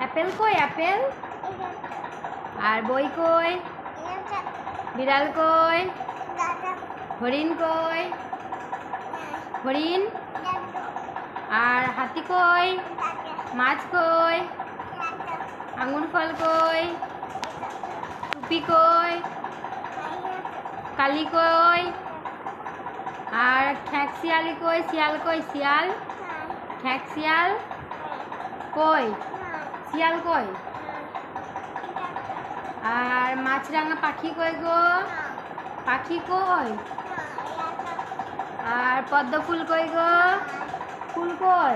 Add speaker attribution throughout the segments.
Speaker 1: Apple কই Apple? আর বই কই? বিড়াল কই? হরিণ কই? হরিণ? আর হাতি কই? মাছ কই? আঙুর ফল কই? টুপি কই? কালি কই? আর ঠ্যাক শিয়ালি কই? শিয়াল কই? শিয়াল? ঠ্যাক শিয়াল কই? শিয়াল কই? আর মাছরাঙা পাখি কই গো? পাখি কই? আর পদ্ম ফুল কই গো? ফুল কই?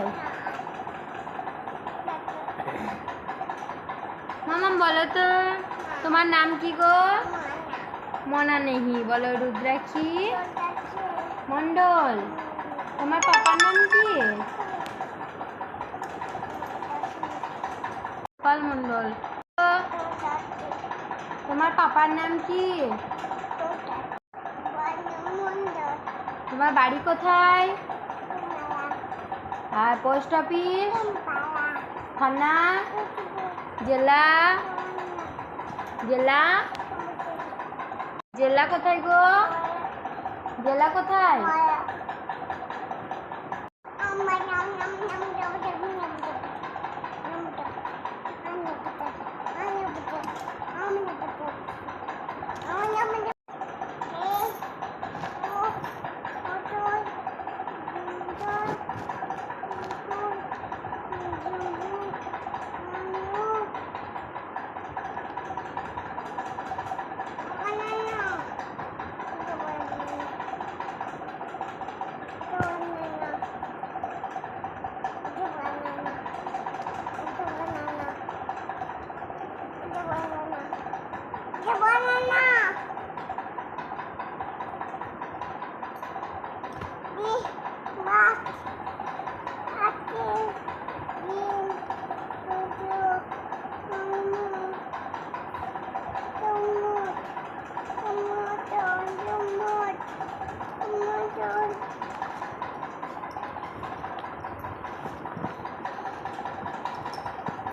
Speaker 1: মামাম বলো তো তোমার নাম কি গো? মনা নেহি। বলো রুদ্রাক্ষী মন্ডল। তোমার পাপার নাম কি? গোপাল মন্ডল। তোমার পাপার নাম কি? তোমার বাড়ি কোথায়? আর পোস্ট অফিস? থানা? জেলা? জেলা? জেলা কোথায় গো? জেলা কোথায়?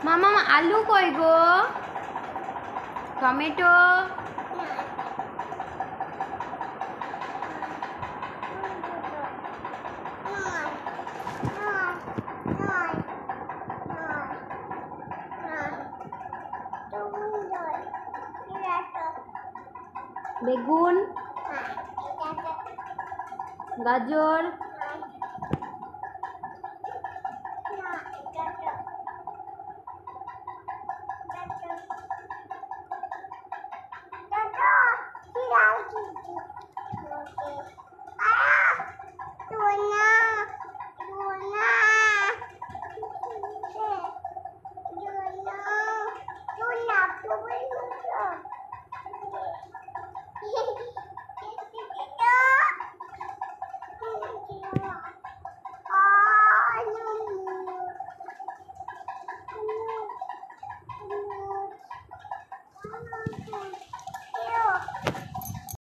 Speaker 1: মামা আলু কই গো? টমেটো? বেগুন? গাজর?